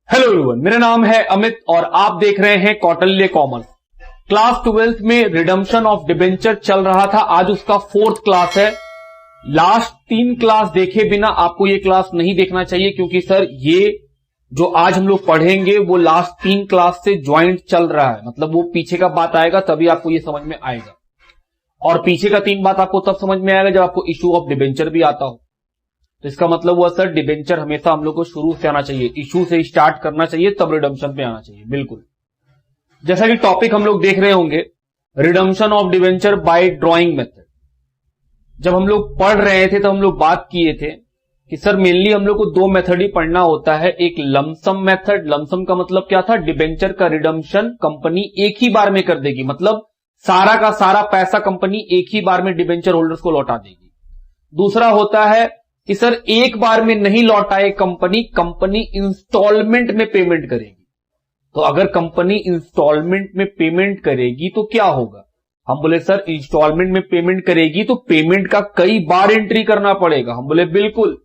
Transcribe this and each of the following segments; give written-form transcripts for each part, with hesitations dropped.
Hello everyone, मेरा नाम है अमित और आप देख रहे हैं कौटिल्य कॉमर्स। क्लास 12th में रिडम्पशन ऑफ डिबेंचर चल रहा था। आज उसका 4th क्लास है। लास्ट 3 क्लास देखे बिना आपको ये क्लास नहीं देखना चाहिए, क्योंकि सर ये जो आज हम लोग पढ़ेंगे वो लास्ट 3 क्लास से ज्वाइंट चल रहा है। मतलब वो पीछे का बात आएगा तभी आपको ये समझ में आएगा, और पीछे का 3 बात आपको तब समझ में आएगा जब आपको इशू ऑफ डिबेंचर भी आता हो। तो इसका मतलब हुआ सर डिबेंचर हमेशा हम लोग को शुरू से आना चाहिए, इशू से स्टार्ट करना चाहिए, तब रिडम्पशन पे आना चाहिए। बिल्कुल जैसा कि टॉपिक हम लोग देख रहे होंगे, redemption of debenture bye drawing method. जब हम लोग पढ़ रहे थे तो हम लोग बात किए थे कि सर मेनली हम लोग को 2 मेथड ही पढ़ना होता है। एक लमसम मेथड, लमसम का मतलब क्या था, डिबेंचर का रिडम्पशन कंपनी एक ही बार में कर देगी, मतलब सारा का सारा पैसा कंपनी एक ही बार में डिबेंचर होल्डर्स को लौटा देगी। दूसरा होता है कि सर एक बार में नहीं लौटाए कंपनी इंस्टॉलमेंट में पेमेंट करेगी। तो अगर कंपनी इंस्टॉलमेंट में पेमेंट करेगी तो क्या होगा, हम बोले सर इंस्टॉलमेंट में पेमेंट करेगी तो पेमेंट का कई बार एंट्री करना पड़ेगा। हम बोले बिल्कुल,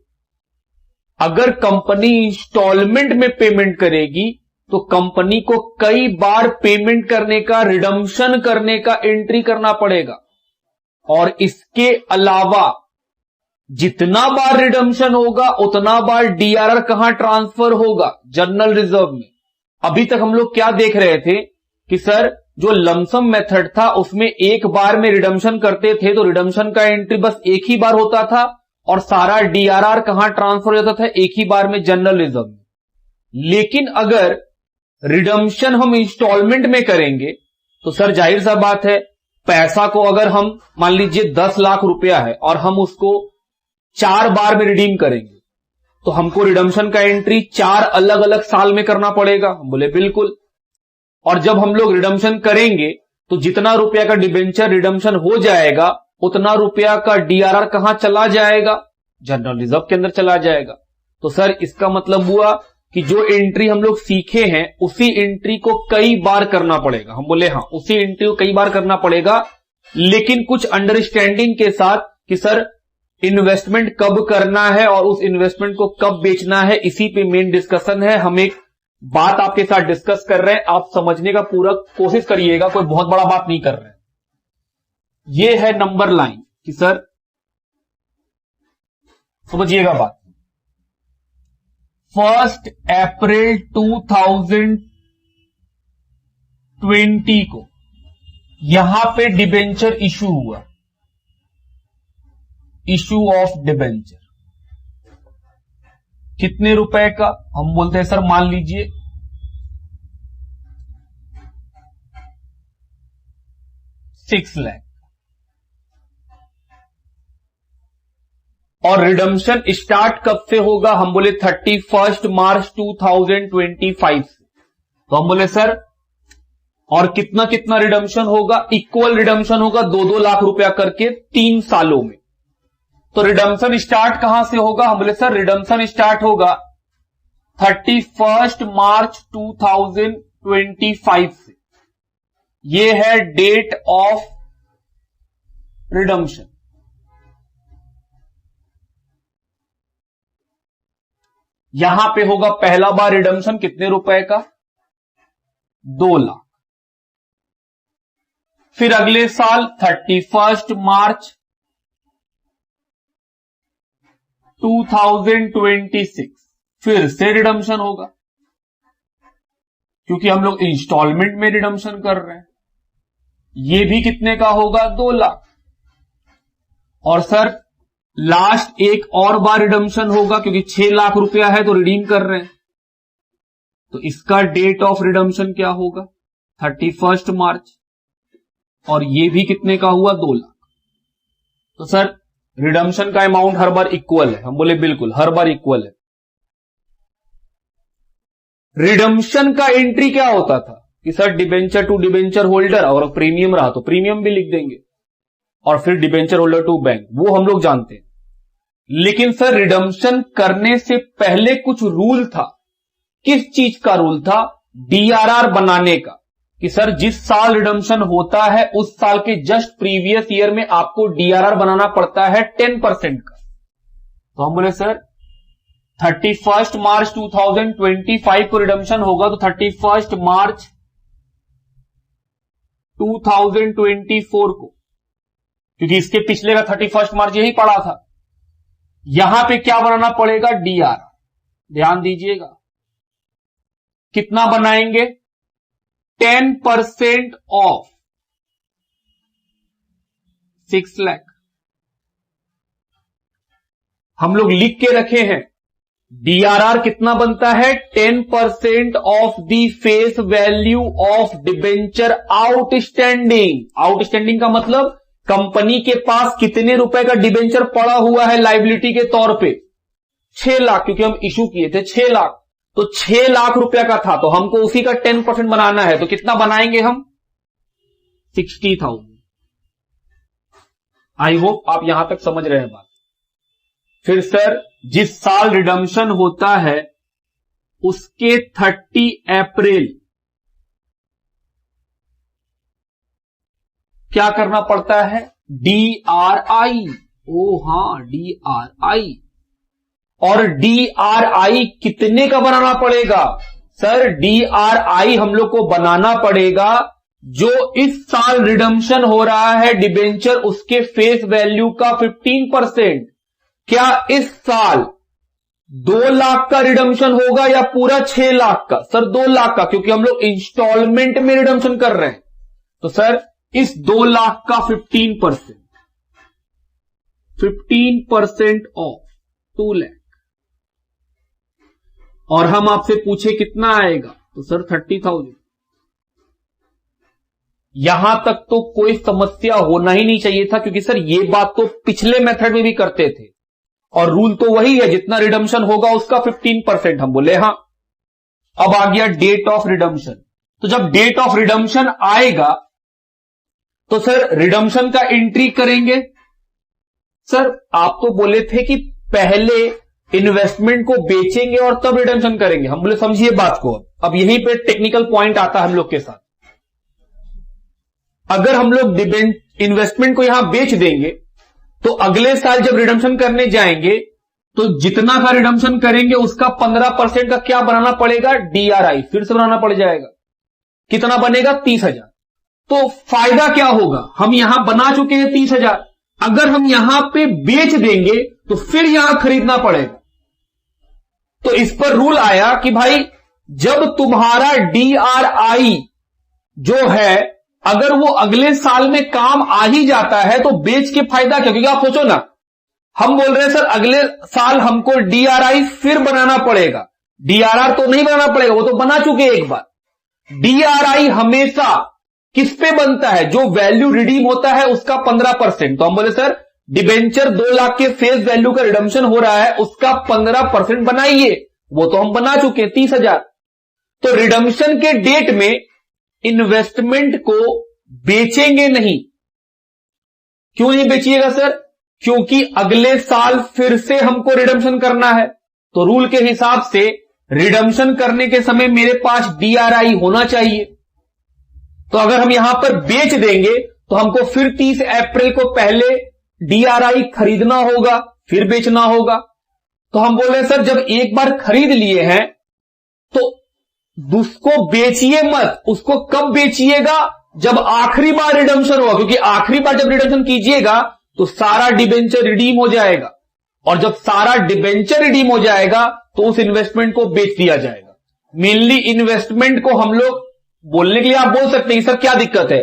अगर कंपनी इंस्टॉलमेंट में पेमेंट करेगी तो कंपनी को कई बार पेमेंट करने का, रिडम्पशन करने का एंट्री करना पड़ेगा। और इसके अलावा जितना बार रिडम्पशन होगा उतना बार डीआरआर कहां ट्रांसफर होगा, जनरल रिजर्व में। अभी तक हम लोग क्या देख रहे थे कि सर जो लमसम मेथड था उसमें एक बार में रिडम्पशन करते थे तो रिडम्पशन का एंट्री बस एक ही बार होता था, और सारा डीआरआर कहां ट्रांसफर हो जाता था, एक ही बार में जनरल रिजर्व में। लेकिन अगर रिडम्पशन हम इंस्टॉलमेंट में करेंगे तो सर जाहिर सा बात है, पैसा को अगर हम मान लीजिए 10 लाख रुपया है और हम उसको 4 बार में रिडीम करेंगे तो हमको रिडम्पशन का एंट्री 4 अलग अलग साल में करना पड़ेगा। हम बोले बिल्कुल। और जब हम लोग रिडम्पशन करेंगे तो जितना रुपया का डिबेंचर रिडम्पशन हो जाएगा उतना रुपया का डीआरआर कहां चला जाएगा, जनरल रिजर्व के अंदर चला जाएगा। तो सर इसका मतलब हुआ कि जो एंट्री हम लोग सीखे हैं उसी एंट्री को कई बार करना पड़ेगा। हम बोले हाँ, उसी एंट्री को कई बार करना पड़ेगा, लेकिन कुछ अंडरस्टैंडिंग के साथ कि सर इन्वेस्टमेंट कब करना है और उस इन्वेस्टमेंट को कब बेचना है, इसी पे मेन डिस्कशन है। हम एक बात आपके साथ डिस्कस कर रहे हैं, आप समझने का पूरा कोशिश करिएगा, कोई बहुत बड़ा बात नहीं कर रहे हैं। ये है नंबर लाइन कि सर समझिएगा बात। 1 अप्रैल 2020 को यहां पे डिबेंचर इशू हुआ, इशू ऑफ डिबेंचर। कितने रुपए का, हम बोलते हैं सर मान लीजिए 6 लाख। और रिडम्पशन स्टार्ट कब से होगा, हम बोले 31 मार्च 2025 से। तो हम बोले सर और कितना कितना रिडम्पशन होगा, इक्वल रिडम्पशन होगा 2-2 लाख रुपया करके 3 सालों में। तो रिडम्पशन स्टार्ट कहां से होगा, हम बोले सर रिडम्पशन स्टार्ट होगा 31 मार्च 2025 से। ये है डेट ऑफ रिडम्पशन। यहां पे होगा पहला बार रिडम्पशन कितने रुपए का, 2 लाख। फिर अगले साल 31 मार्च 2026 फिर से रिडम्पशन होगा, क्योंकि हम लोग इंस्टॉलमेंट में रिडम्पशन कर रहे हैं। ये भी कितने का होगा, 2 लाख। और सर लास्ट एक और बार रिडम्पशन होगा, क्योंकि 6 लाख रुपया है तो रिडीम कर रहे हैं, तो इसका डेट ऑफ रिडम्पशन क्या होगा, 31 मार्च। और ये भी कितने का हुआ, 2 लाख। तो सर रिडम्पशन का अमाउंट हर बार इक्वल है, हम बोले बिल्कुल हर बार इक्वल है। रिडम्पशन का एंट्री क्या होता था कि sir debenture to debenture holder, और प्रीमियम रहा तो प्रीमियम भी लिख देंगे, और फिर डिबेंचर होल्डर टू बैंक, वो हम लोग जानते हैं। लेकिन सर रिडम्पशन करने से पहले कुछ रूल था। किस चीज का रूल था, डीआरआर बनाने का, कि सर जिस साल रिडम्पशन होता है उस साल के जस्ट प्रीवियस ईयर में आपको डीआरआर बनाना पड़ता है 10% का। तो हम बोले सर 31 मार्च 2025 को रिडम्पशन होगा, तो 31 मार्च 2024 को, क्योंकि इसके पिछले का 31 मार्च यही पड़ा था। यहां पे क्या बनाना पड़ेगा? डीआर। ध्यान दीजिएगा, कितना बनाएंगे? 10% ऑफ 6 लाख। हम लोग लिख के रखे हैं डीआरआर कितना बनता है? 10% of the face value of debenture outstanding. Outstanding का मतलब कंपनी के पास कितने रुपए का डिबेंचर पड़ा हुआ है लायबिलिटी के तौर पे? 6 लाख, क्योंकि हम इशू किए थे 6 लाख, तो 6 लाख रुपया का था, तो हमको उसी का 10% बनाना है। तो कितना बनाएंगे हम? 60,000। आई होप आप यहां तक समझ रहे हैं बात। फिर सर, जिस साल रिडम्पशन होता है उसके 30 अप्रैल क्या करना पड़ता है? डीआरआई। ओ हां, डीआरआई। और डीआरआई कितने का बनाना पड़ेगा? सर, डीआरआई हम लोग को बनाना पड़ेगा जो इस साल रिडम्पशन हो रहा है डिबेंचर, उसके फेस वैल्यू का 15%। क्या इस साल 2 लाख का रिडम्पशन होगा या पूरा 6 लाख का? सर 2 लाख का, क्योंकि हम लोग इंस्टॉलमेंट में रिडम्पशन कर रहे हैं। तो सर इस 2 लाख का 15% ऑफ 2 लाख। और हम आपसे पूछे कितना आएगा, तो सर 30,000। यहां तक तो कोई समस्या होना ही नहीं चाहिए था, क्योंकि सर ये बात तो पिछले मेथड में भी करते थे और रूल तो वही है, जितना रिडम्पशन होगा उसका 15%। हम बोले हां। अब आ गया डेट ऑफ रिडम्पशन। तो जब डेट ऑफ रिडम्पशन आएगा तो सर रिडम्पशन का एंट्री करेंगे। सर आप तो बोले थे कि पहले इन्वेस्टमेंट को बेचेंगे और तब रिडम्पशन करेंगे। हम बोले समझिए बात को, अब यहीं पे टेक्निकल पॉइंट आता है हम लोग के साथ। अगर हम लोग इन्वेस्टमेंट को यहां बेच देंगे तो अगले साल जब रिडम्पशन करने जाएंगे तो जितना का रिडम्पशन करेंगे उसका 15% का क्या बनाना पड़ेगा? डीआरआई। फिर से बनाना पड़ जाएगा। कितना बनेगा? 30,000। तो फायदा क्या होगा? हम यहां बना चुके हैं 30,000, अगर हम यहां पे बेच देंगे तो फिर यहां खरीदना पड़ेगा। तो इस पर रूल आया कि भाई जब तुम्हारा डीआरआई जो है अगर वो अगले साल में काम आ ही जाता है तो बेच के फायदा क्या? क्योंकि आप सोचो ना, हम बोल रहे हैं सर अगले साल हमको डीआरआई फिर बनाना पड़ेगा। डीआरआर तो नहीं बनाना पड़ेगा, वो तो बना चुके एक बार। डीआरआई हमेशा किस पे बनता है? जो वैल्यू रिडीम होता है उसका 15%। तो हम बोले सर डिबेंचर 2 लाख के फेस वैल्यू का रिडम्पशन हो रहा है, उसका 15% बनाइए। वो तो हम बना चुके 30,000। तो रिडम्पशन के डेट में इन्वेस्टमेंट को बेचेंगे नहीं। क्यों नहीं बेचिएगा सर? क्योंकि अगले साल फिर से हमको रिडम्पशन करना है। तो रूल के हिसाब से रिडम्पशन करने के समय मेरे पास डीआरआई होना चाहिए। तो अगर हम यहां पर बेच देंगे तो हमको फिर 30 अप्रैल को पहले डीआरआई खरीदना होगा, फिर बेचना होगा। तो हम बोल रहे हैं सर जब एक बार खरीद लिए हैं तो उसको बेचिए मत। उसको कब बेचिएगा? जब आखिरी बार रिडम्पशन होगा, क्योंकि आखिरी बार जब रिडम्पशन कीजिएगा तो सारा डिबेंचर रिडीम हो जाएगा, और जब सारा डिबेंचर रिडीम हो जाएगा तो उस इन्वेस्टमेंट को बेच दिया जाएगा। मेनली इन्वेस्टमेंट को हम लोग बोलने के लिए आप बोल सकते हैं सर क्या दिक्कत है,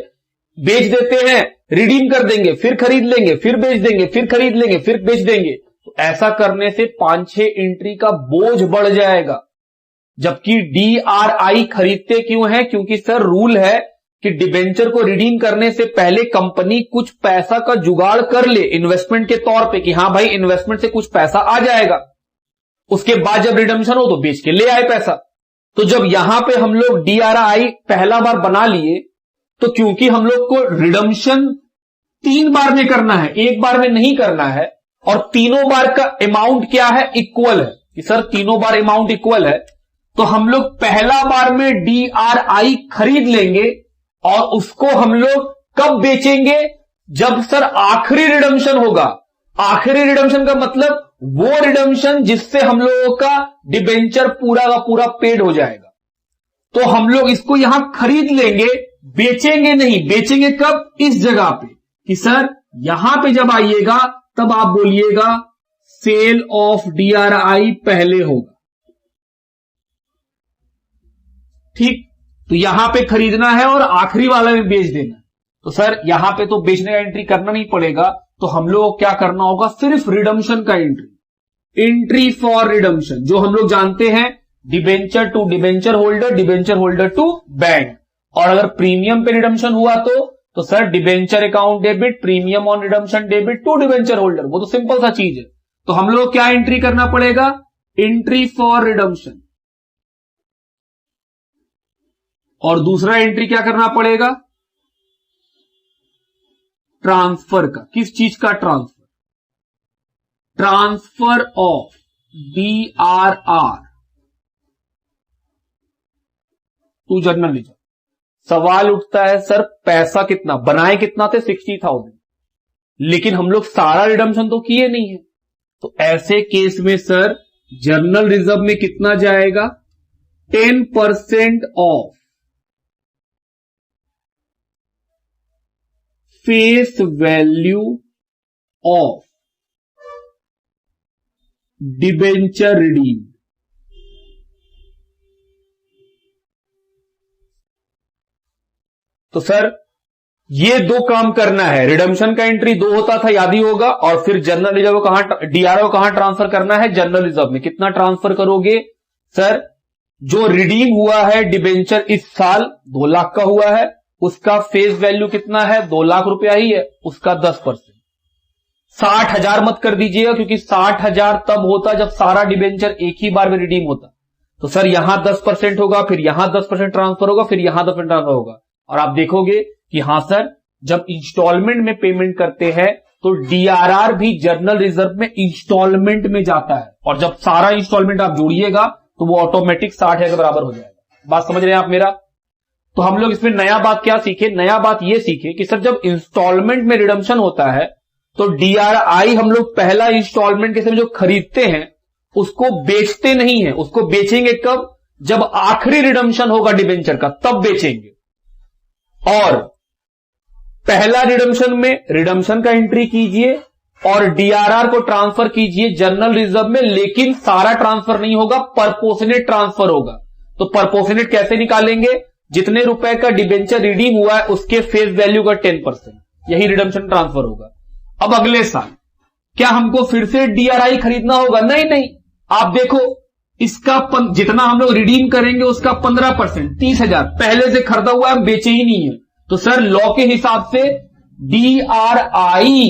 बेच देते हैं, रिडीम कर देंगे, फिर खरीद लेंगे, फिर बेच देंगे, फिर खरीद लेंगे, फिर बेच देंगे। तो ऐसा करने से 5-6 एंट्री का बोझ बढ़ जाएगा। जबकि डीआरआई खरीदते क्यों है? क्योंकि सर रूल है कि डिबेंचर को रिडीम करने से पहले कंपनी कुछ पैसा का जुगाड़ कर ले इन्वेस्टमेंट के तौर पे, कि हां भाई इन्वेस्टमेंट से कुछ पैसा आ जाएगा, उसके बाद जब रिडम्पशन हो तो बेच के ले आए पैसा। तो जब यहां पे हम लोग डीआरआई पहला बार बना लिए, तो क्योंकि हम लोग को रिडम्पशन 3 बार में करना है, एक बार में नहीं करना है, और तीनों बार का अमाउंट क्या है? इक्वल है कि सर तीनों बार अमाउंट इक्वल है। तो हम लोग पहला बार में डीआरआई खरीद लेंगे और उसको हम लोग कब बेचेंगे? जब सर आखिरी रिडम्पशन होगा। आखिरी रिडम्पशन का मतलब वो रिडम्पशन जिससे हम लोगों का डिबेंचर पूरा का पूरा पेड हो जाएगा। तो हम लोग इसको यहां खरीद लेंगे, बेचेंगे नहीं। बेचेंगे कब? इस जगह पे कि सर यहां पे जब आइएगा तब आप बोलिएगा सेल ऑफ DRI पहले होगा। ठीक, तो यहां पे खरीदना है और आखिरी वाला में बेच देना है। तो सर यहां पे तो बेचने का एंट्री करना नहीं पड़ेगा, तो हम लोग को क्या करना होगा? सिर्फ रिडम्पशन का एंट्री फॉर रिडम्पशन, जो हम लोग जानते हैं debenture to debenture holder to bank. और अगर प्रीमियम पे रिडम्पशन हुआ तो sir debenture account debit, premium on redemption debit to debenture holder. वो तो सिंपल सा चीज है। तो हम लोग क्या एंट्री करना पड़ेगा? Entry for redemption. और दूसरा एंट्री क्या करना पड़ेगा? ट्रांसफर का। किस चीज का transfer? Transfer of DRR to journal ledger. सवाल उठता है सर पैसा कितना बनाए? कितना थे? 60,000, लेकिन हम लोग सारा रिडम्पशन तो किए नहीं है। तो ऐसे केस में सर जर्नल रिजर्व में कितना जाएगा? 10% of face value of debenture redeem. तो सर ये दो काम करना है। रिडम्पशन का एंट्री 2 होता था, याद ही होगा। और फिर जनरल रिजर्व कहां, DRI कहां ट्रांसफर करना है? जनरल रिजर्व में। कितना ट्रांसफर करोगे? सर जो रिडीम हुआ है डिबेंचर इस साल 2 लाख का हुआ है, उसका फेस वैल्यू कितना है? 2 लाख रुपया ही है, उसका 10%। 60,000 मत कर दीजिएगा, क्योंकि 60,000 तब होता जब सारा डिबेंचर एक ही बार में रिडीम होता। तो सर यहां 10% होगा, फिर यहां 10% ट्रांसफर होगा, फिर यहां 10% ट्रांसफर होगा। और आप देखोगे कि हां सर जब इंस्टॉलमेंट में पेमेंट करते हैं तो DRR भी जर्नल रिजर्व में इंस्टॉलमेंट में जाता है। और जब सारा इंस्टॉलमेंट आप जोड़िएगा तो वो ऑटोमेटिक 60,000 के बराबर हो जाएगा। बात समझ रहे हैं आप मेरा? तो हम लोग इसमें नया बात क्या सीखे? नया बात ये सीखे कि सर जब इंस्टॉलमेंट में रिडम्पशन होता है तो DRI हम लोग पहला इंस्टॉलमेंट के समय जो खरीदते हैं उसको बेचते नहीं है। उसको बेचेंगे कब? जब आखिरी रिडम्पशन होगा डिबेंचर का, तब बेचेंगे। और पहला रिडम्पशन में रिडम्पशन का एंट्री कीजिए और DRR को ट्रांसफर कीजिए जनरल रिजर्व में, लेकिन सारा ट्रांसफर नहीं होगा, परपोर्शनेट ट्रांसफर होगा। तो परपोर्शनेट कैसे निकालेंगे? जितने रुपए का डिबेंचर रिडीम हुआ है उसके फेस वैल्यू का 10%, यही रिडम्पशन ट्रांसफर होगा। अब अगले साल क्या हमको फिर से DRI खरीदना होगा? नहीं। आप देखो इसका जितना हम लोग रिडीम करेंगे उसका 15%, 30,000 पहले से खरीदा हुआ है, बेचे ही नहीं है। तो सर लॉ के हिसाब से DRI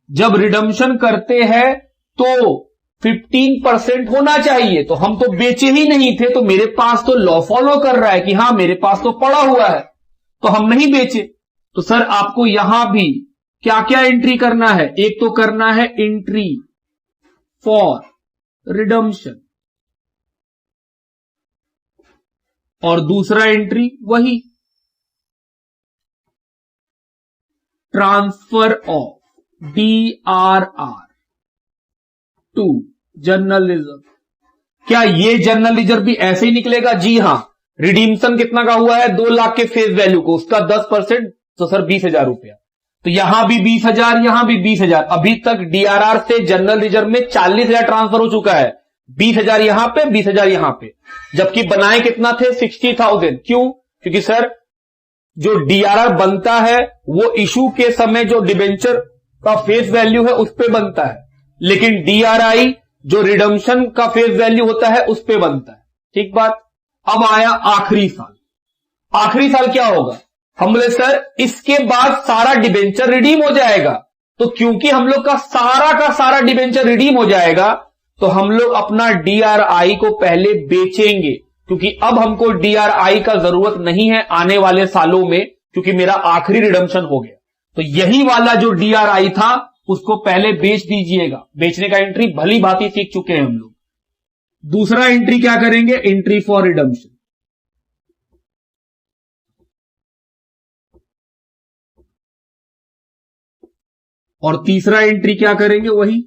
जब रिडम्पशन करते हैं तो 15% होना चाहिए। तो हम तो बेचे ही नहीं थे, तो मेरे पास तो लॉ फॉलो कर रहा है कि हां मेरे पास तो पड़ा हुआ है, तो हम नहीं बेचे। तो सर आपको यहां भी क्या क्या एंट्री करना है? एक तो करना है एंट्री फॉर रिडम्पशन, और दूसरा एंट्री वही transfer of DRR to general reserve. क्या ये जनरल रिजर्व भी ऐसे ही निकलेगा? जी हां। रिडीम्पशन कितना का हुआ है? 2 लाख के फेस वैल्यू को, उसका 10%, तो सर 20,000 रुपया। तो यहां भी 20,000, यहां भी 20,000। अभी तक DRR से जनरल रिजर्व में 40,000 ट्रांसफर हो चुका है। 20,000 यहां पे, 20,000 यहां पे, जबकि बनाए कितना थे? 60,000। क्यों? क्योंकि सर जो DRR बनता है वो इशू के समय जो डिबेंचर का फेस वैल्यू है उस पे बनता है, लेकिन DRI जो रिडम्पशन का फेस वैल्यू होता है उस पे बनता है। ठीक बात। अब आया आखिरी साल। आखिरी साल क्या होगा? हम बोले सर इसके बाद सारा डिबेंचर रिडीम हो जाएगा। तो क्योंकि हम लोग का सारा डिबेंचर रिडीम हो जाएगा तो हम लोग अपना DRI को पहले बेचेंगे, क्योंकि अब हमको DRI का जरूरत नहीं है आने वाले सालों में, क्योंकि मेरा आखिरी रिडम्पशन हो गया। तो यही वाला जो DRI था उसको पहले बेच दीजिएगा। बेचने का एंट्री भली भांति सीख चुके हैं हम लोग। दूसरा एंट्री क्या करेंगे? Entry for redemption. और तीसरा एंट्री क्या करेंगे, वही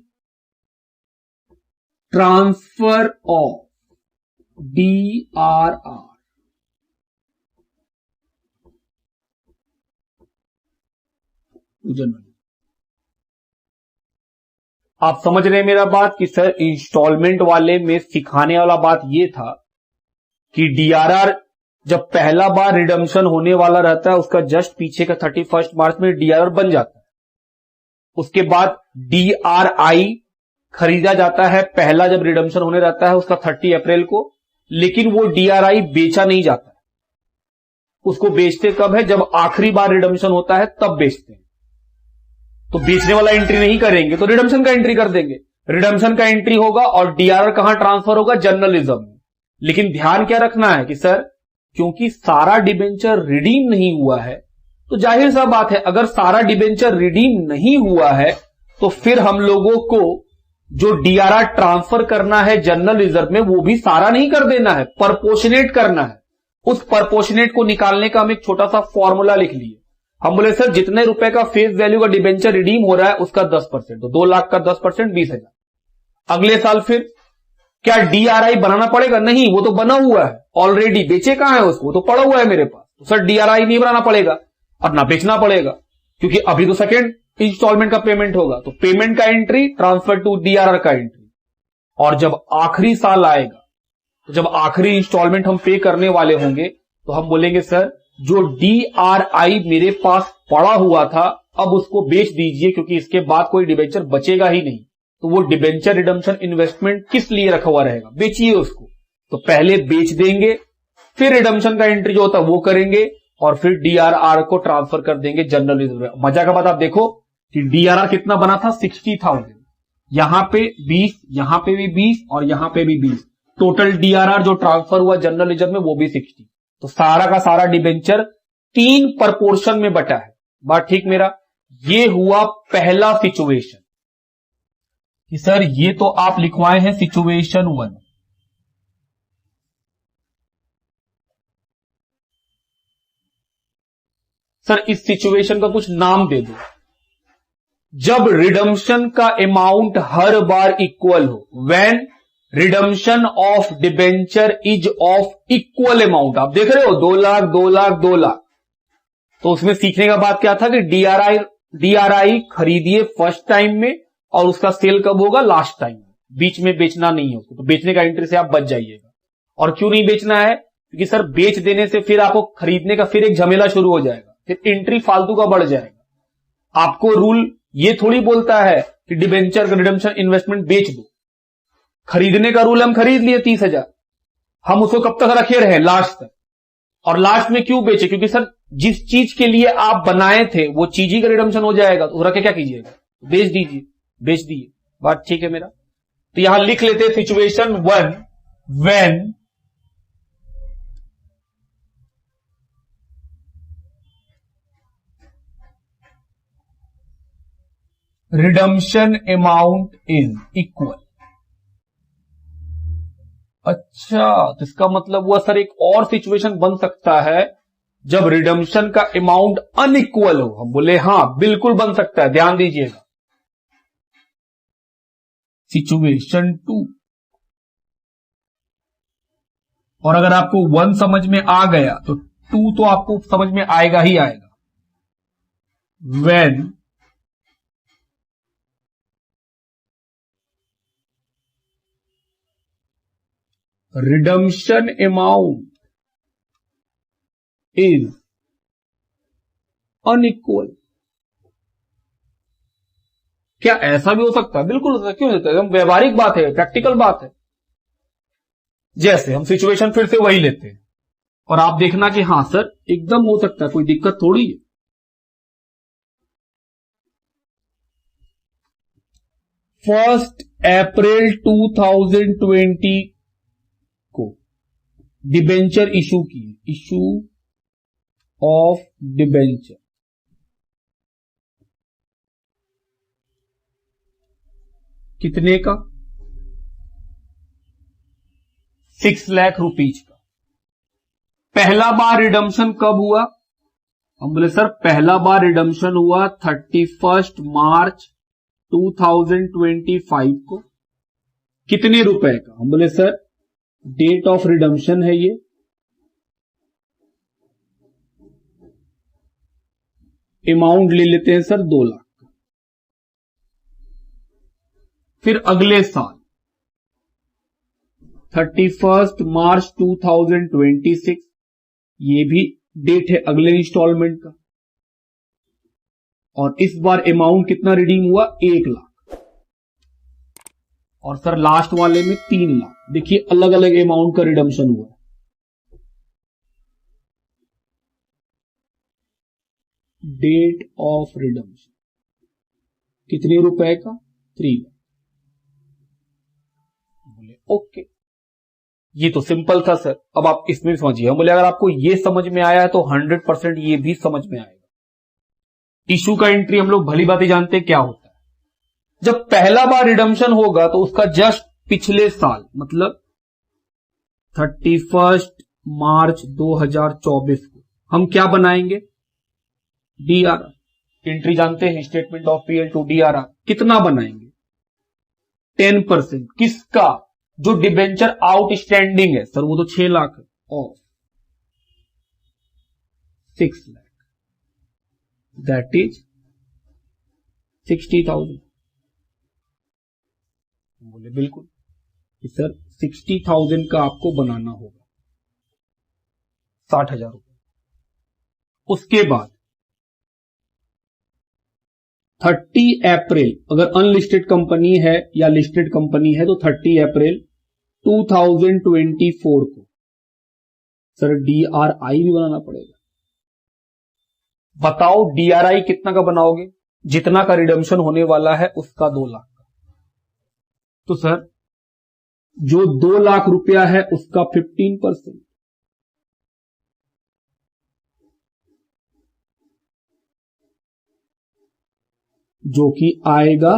ट्रांसफर ऑफ DRR जनरल। आप समझ रहे हैं मेरा बात कि सर इंस्टॉलमेंट वाले में सिखाने वाला बात यह था कि DRR जब पहला बार रिडम्पशन होने वाला रहता है उसका जस्ट पीछे का 31 मार्च में DRR बन जाता है। उसके बाद DRI खरीदा जाता है, पहला जब रिडम्पशन होने रहता है उसका 30 अप्रैल को, लेकिन वो DRI बेचा नहीं जाता है। उसको बेचते कब है, जब आखिरी बार रिडम्पशन होता है तब बेचते हैं। तो बेचने वाला एंट्री नहीं करेंगे तो रिडम्पशन का एंट्री कर देंगे। रिडम्पशन का एंट्री होगा और DRR कहां ट्रांसफर होगा, जर्नलिज्म में। लेकिन ध्यान क्या रखना है कि सर क्योंकि सारा डिबेंचर रिडीम नहीं हुआ है तो जाहिर सा बात है अगर सारा डिबेंचर रिडीम नहीं हुआ है तो फिर हम लोगों को जो DRR ट्रांसफर करना है जनरल रिजर्व में वो भी सारा नहीं कर देना है, परपोर्शनेट करना है। उस परपोर्शनेट को निकालने का हम एक छोटा सा फॉर्मूला लिख लिए। हम बोले सर जितने रुपए का फेस वैल्यू का डिबेंचर रिडीम हो रहा है उसका 10%, तो 2 लाख का 10% 20,000। अगले साल फिर क्या DRI बनाना पड़ेगा, नहीं वो तो बना हुआ है ऑलरेडी, बेचे कहां है उसको, तो पड़ा हुआ है मेरे पास। तो सर DRI नहीं बनाना पड़ेगा और ना बेचना पड़ेगा क्योंकि अभी तो सेकेंड इंस्टॉलमेंट का पेमेंट होगा। तो पेमेंट का एंट्री, ट्रांसफर टू DRR का एंट्री। और जब आखिरी साल आएगा तो जब आखिरी इंस्टॉलमेंट हम पे करने वाले होंगे तो हम बोलेंगे सर जो DRI मेरे पास पड़ा हुआ था अब उसको बेच दीजिए क्योंकि इसके बाद कोई डिबेंचर बचेगा ही नहीं। तो वो डिबेंचर रिडम्पशन इन्वेस्टमेंट किस लिए रखा हुआ रहेगा, बेचिए उसको। तो पहले बेच देंगे, फिर रिडम्पशन का एंट्री जो होता है वो करेंगे और फिर DRR को ट्रांसफर कर देंगे जनरल रिजर्व। मजा का बात आप देखो कि DRR कितना बना था, 60,000। यहां पे 20, यहां पे भी 20 और यहां पे भी 20। टोटल DRR जो ट्रांसफर हुआ जनरल रिजर्व में वो भी 60। तो सारा का सारा डिबेंचर 3 प्रपोर्शन में बटा है। बात ठीक मेरा? ये हुआ पहला सिचुएशन कि सर ये तो आप लिखवाए हैं सिचुएशन 1। सर इस सिचुएशन का कुछ नाम दे दो। जब रिडम्पशन का अमाउंट हर बार इक्वल हो, when redemption of debenture is of equal amount. आप देख रहे हो 2 लाख 2 लाख 2 लाख। तो उसमें सीखने का बात क्या था कि DRI खरीदिए फर्स्ट टाइम में और उसका सेल कब होगा, लास्ट टाइम में। बीच में बेचना नहीं है उसको, तो बेचने का एंट्री से आप बच जाइएगा। और क्यों नहीं बेचना है, क्योंकि सर बेच देने से फिर आपको खरीदने का फिर एक झमेला शुरू हो जाएगा, फिर एंट्री फालतू का बढ़ जाएगा। आपको रूल ये थोड़ी बोलता है कि डिबेंचर का रिडम्पशन इन्वेस्टमेंट बेच दो। खरीदने का रूल हम खरीद लिए 30,000, हम उसको कब तक रखे रहे, लास्ट तक। और लास्ट में क्यों बेचे, क्योंकि सर जिस चीज के लिए आप बनाए थे वो चीज ही का रिडम्पशन हो जाएगा, तो रखे क्या कीजिएगा, बेच दीजिए, बेच दिए। बात ठीक है मेरा? तो यहां लिख लेते situation 1, when redemption amount is equal. अच्छा, तो इसका मतलब हुआ सर एक और सिचुएशन बन सकता है जब रिडम्पशन का अमाउंट अनइक्वल हो। हम बोले हां बिल्कुल बन सकता है, ध्यान दीजिएगा। सिचुएशन 2। और अगर आपको 1 समझ में आ गया तो 2 तो आपको समझ में आएगा ही आएगा। When redemption amount is unequal. क्या ऐसा भी हो सकता है? बिल्कुल हो सकता है, क्यों हो सकता है? एकदम व्यवहारिक बात है, प्रैक्टिकल बात है। जैसे हम सिचुएशन फिर से वही लेते हैं और आप देखना कि हां सर एकदम हो सकता है, कोई दिक्कत थोड़ी है। फर्स्ट अप्रैल 2020 को डिबेंचर इशू की, इशू ऑफ डिबेंचर। कितने का? 6 लाख रुपीज का। पहला बार रिडम्पशन कब हुआ? हम बोले सर पहला बार रिडम्पशन हुआ 31 मार्च 2025 को, कितने रुपए का? हम बोले सर डेट ऑफ रिडम्पशन है ये, अमाउंट ले लेते हैं सर 2 लाख का। फिर अगले साल 31 मार्च 2026, ये भी डेट है अगले इंस्टॉलमेंट का, और इस बार अमाउंट कितना रिडीम हुआ? 1 लाख। और सर लास्ट वाले में 3 लाख। देखिए अलग अलग अमाउंट का रिडम्पशन हुआ है। डेट ऑफ रिडम्पशन कितने रुपए का? 3 लाख। बोले ओके, ये तो सिंपल था सर, अब आप इसमें समझिए। हम बोले अगर आपको ये समझ में आया है तो 100% ये भी समझ में आएगा। इशू का एंट्री हम लोग भली बातें जानते हैं क्या होता है। जब पहला बार रिडम्पशन होगा तो उसका जस्ट पिछले साल मतलब 31 मार्च 2024 को हम क्या बनाएंगे? डीआरआर। एंट्री जानते हैं, statement of PL to DRR. कितना बनाएंगे? 10%। किसका? जो डिबेंचर आउटस्टैंडिंग है सर, वो तो 6 लाख है, ऑफ 6 लाख, दैट इज 60,000। बोले बिल्कुल कि सर 60,000 का आपको बनाना होगा, 60,000 रुपए। उसके बाद 30 अप्रैल, अगर अनलिस्टेड कंपनी है या लिस्टेड कंपनी है तो 30 अप्रैल 2024 को सर डीआरआई भी बनाना पड़ेगा। बताओ डीआरआई कितना का बनाओगे? जितना का रिडम्पशन होने वाला है उसका 2 लाख का। तो सर जो 2 लाख रुपया है उसका 15%, जो कि आएगा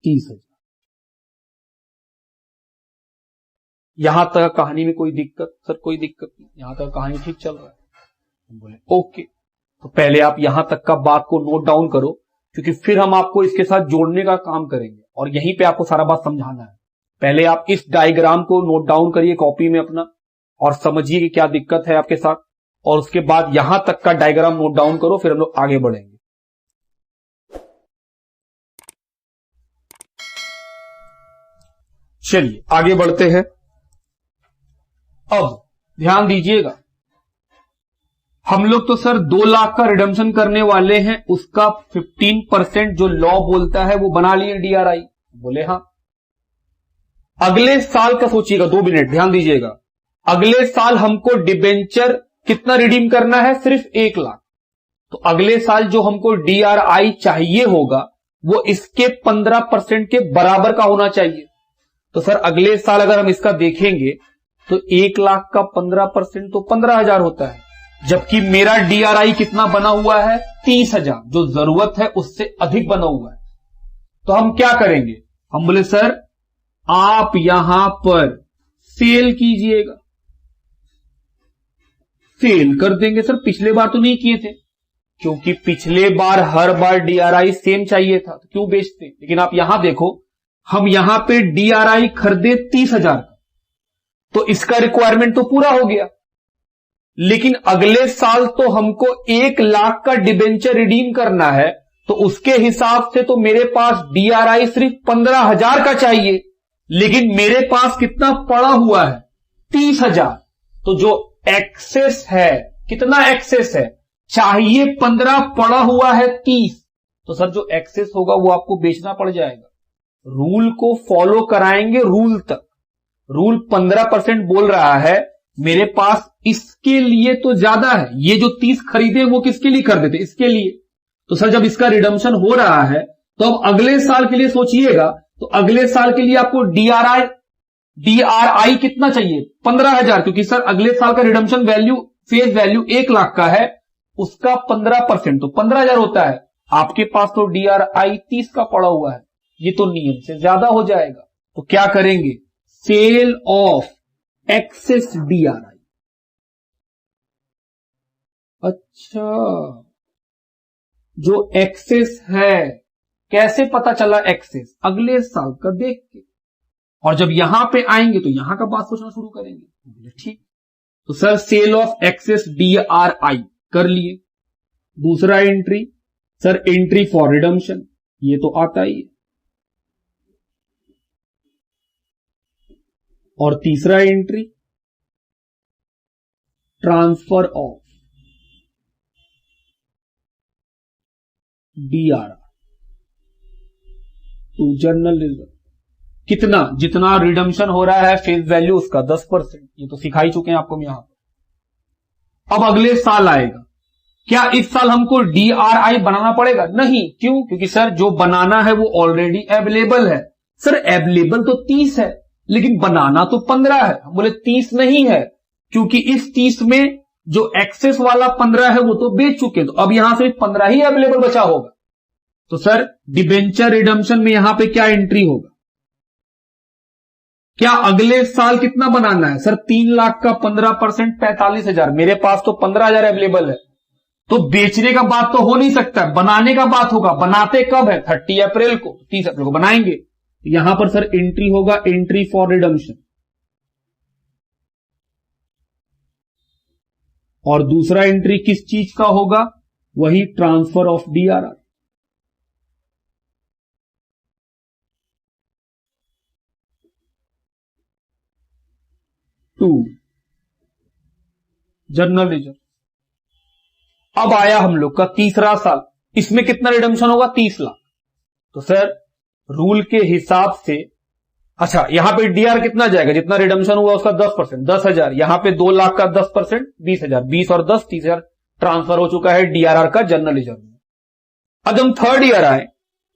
30,000। यहां तक कहानी में कोई दिक्कत? सर कोई दिक्कत नहीं, यहां तक कहानी ठीक चल रहा है। हम बोले ओके, तो पहले आप यहां तक का बात को नोट डाउन करो, क्योंकि फिर हम आपको इसके साथ जोड़ने का काम करेंगे और यहीं पे आपको सारा बात समझाना है। पहले आप इस डायग्राम को नोट डाउन करिए कॉपी में अपना और समझिए कि क्या दिक्कत है आपके साथ, और उसके बाद यहां तक का डायग्राम नोट डाउन करो, फिर हम लोग आगे बढ़ेंगे। चलिए आगे बढ़ते हैं। अब ध्यान दीजिएगा, हम लोग तो सर 2 लाख का रिडम्पशन करने वाले हैं, उसका 15% जो लॉ बोलता है वो बना लिए डीआरआई। बोले हाँ। अगले साल का सोचिएगा, 2 मिनट ध्यान दीजिएगा। अगले साल हमको डिबेंचर कितना रिडीम करना है? सिर्फ 1 लाख। तो अगले साल जो हमको डीआरआई चाहिए होगा वो इसके 15% के बराबर का होना चाहिए। तो सर अगले साल अगर हम इसका देखेंगे तो 1 लाख का 15% तो 15,000 होता है, जबकि मेरा डीआरआई कितना बना हुआ है? 30,000, जो जरूरत है उससे अधिक बना हुआ है। तो हम क्या करेंगे? हम बोले सर आप यहां पर सेल कीजिएगा। सेल कर देंगे सर। पिछले बार तो नहीं किए थे, क्योंकि पिछले बार हर बार डीआरआई सेम चाहिए था, तो क्यों बेचते? लेकिन आप यहां देखो, हम यहां पे डीआरआई खरीदे 30,000 का, तो इसका रिक्वायरमेंट तो पूरा हो गया। लेकिन अगले साल तो हमको 1 लाख का डिबेंचर रिडीम करना है, तो उसके हिसाब से तो मेरे पास डीआरआई सिर्फ 15,000 का चाहिए, लेकिन मेरे पास कितना पड़ा हुआ है? 30,000। तो जो एक्सेस है, कितना एक्सेस है? चाहिए 15, पड़ा हुआ है 30। तो सर जो एक्सेस होगा वो आपको बेचना पड़ जाएगा। रूल को फॉलो कराएंगे रूल तक। रूल 15% बोल रहा है, मेरे पास इसके लिए तो ज्यादा है। ये जो 30 खरीदे वो किसके लिए खरीदे थे? इसके लिए। तो सर जब इसका रिडम्पशन हो रहा है तो अब अगले साल के लिए सोचिएगा, तो अगले साल के लिए आपको डीआरआई कितना चाहिए? 15,000, क्योंकि सर अगले साल का redemption value, face value 1 lakh का है, उसका 15% तो 15,000 होता है। आपके पास तो डीआरआई 30 का पड़ा हुआ है, ये तो नियम से ज्यादा हो जाएगा। तो क्या करेंगे? Sale of excess DRI. अच्छा, जो एक्सेस है, कैसे पता चला एक्सेस? अगले साल का देख के, और जब यहां पे आएंगे तो यहां का बात सोचना शुरू करेंगे। ठीक, तो sir sale of excess DRI कर लिए। दूसरा entry sir entry for redemption, ये तो आता ही है। और तीसरा entry transfer of DRR to journal reserve. कितना? जितना रिडम्पशन हो रहा है फेस वैल्यू उसका 10%, ये तो सिखा ही चुके हैं आपको यहां पर। अब अगले साल आएगा, क्या इस साल हमको DRI बनाना पड़ेगा? नहीं। क्यों? क्योंकि सर जो बनाना है वो ऑलरेडी अवेलेबल है। सर अवेलेबल तो 30 है, लेकिन बनाना तो 15 है। हम बोले 30 नहीं है, क्योंकि इस 30 में जो एक्सेस वाला 15 है वो तो बेच चुके, तो अब यहां सिर्फ 15 ही अवेलेबल बचा होगा। तो सर डिबेंचर रिडम्पशन में यहां पे क्या एंट्री होगा? क्या अगले साल कितना बनाना है? सर 3 लाख का 15% 45,000, मेरे पास तो 15,000 अवेलेबल है, तो बेचने का बात तो हो नहीं सकता, बनाने का बात होगा। बनाते कब है? 30 अप्रैल को, 30 अप्रैल को बनाएंगे। यहां पर सर एंट्री होगा एंट्री फॉर रिडम्पशन, और दूसरा एंट्री किस चीज का होगा? वही transfer of DRR। To journal reserve. अब आया हम लोग का तीसरा साल, इसमें कितना रिडम्पशन होगा? 30 लाख। तो सर रूल के हिसाब से, अच्छा यहां पे DRR कितना जाएगा? जितना रिडम्पशन हुआ उसका 10%, 10,000। यहां पे 2 लाख का 10% 20,000, 20 और 10 30,000 ट्रांसफर हो चुका है DRR का जर्नल रिजर्व में। अब हम थर्ड ईयर आए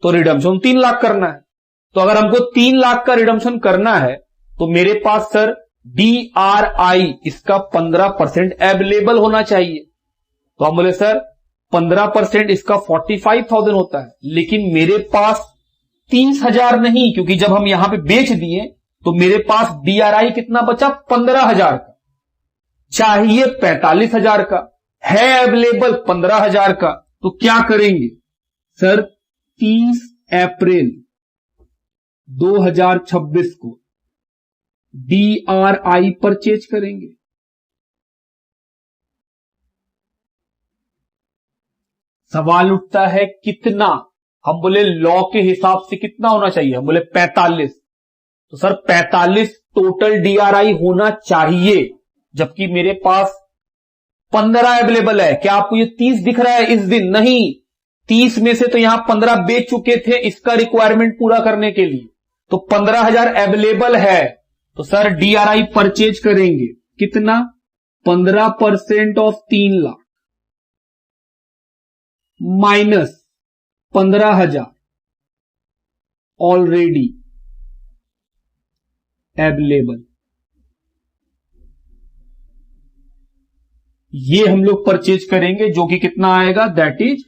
तो रिडम्पशन 3 लाख करना है। तो अगर हमको 3 लाख का रिडम्पशन करना है तो मेरे पास सर DRI इसका 15% अवेलेबल होना चाहिए। तो हम बोले सर 15% इसका 45,000 होता है, लेकिन मेरे पास 30,000 नहीं, क्योंकि जब हम यहां पे बेच दिए तो मेरे पास DRI कितना बचा? 15,000 का। चाहिए 45,000 का, है अवेलेबल 15,000 का। तो क्या करेंगे सर? 30 अप्रैल 2026 को DRI परचेज करेंगे। सवाल उठता है कितना? हम बोले लॉ के हिसाब से कितना होना चाहिए? हम बोले 45। तो सर 45 टोटल DRI होना चाहिए, जबकि मेरे पास 15 अवेलेबल है। क्या आपको ये 30 दिख रहा है इस दिन? नहीं, 30 में से तो यहां 15 बेच चुके थे इसका रिक्वायरमेंट पूरा करने के लिए, तो 15,000 अवेलेबल है। तो सर DRI परचेज करेंगे कितना? 15% of 3 lakh minus 15,000 already available. ये हम लोग परचेज करेंगे, जो कि कितना आएगा? That is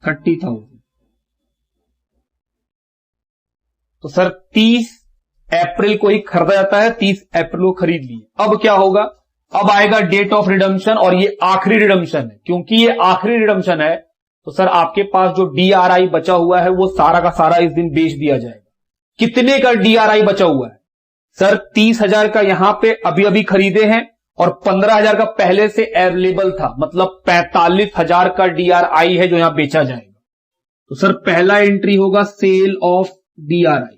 30,000। तो सर 30 अप्रैल को ही खरीदा जाता है, 30 अप्रैल को खरीद लिए। अब क्या होगा? अब आएगा डेट ऑफ रिडम्पशन, और ये आखिरी रिडम्पशन है। क्योंकि ये आखिरी रिडम्पशन है तो सर आपके पास जो DRI बचा हुआ है वो सारा का सारा इस दिन बेच दिया जाएगा। कितने का DRI बचा हुआ है? सर 30,000 का यहां पे अभी अभी खरीदे हैं, और 15,000 का पहले से अवेलेबल था, मतलब 45,000 का DRI है जो यहां बेचा जाएगा। तो सर पहला एंट्री होगा सेल ऑफ DRI,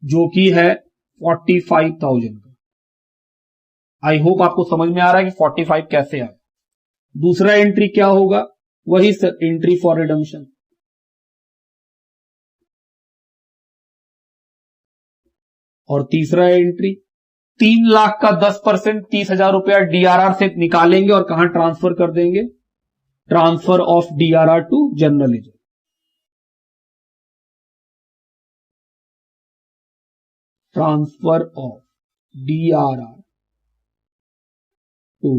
जो कि है 45,000 का। आई होप आपको समझ में आ रहा है कि 45 कैसे आया। दूसरा एंट्री क्या होगा? वही सर एंट्री फॉर रिडम्पशन, और तीसरा एंट्री 3 लाख का 10% 30,000 रुपया DRR से निकालेंगे और कहां ट्रांसफर कर देंगे? Transfer of DRR to general reserve. Transfer of DRR to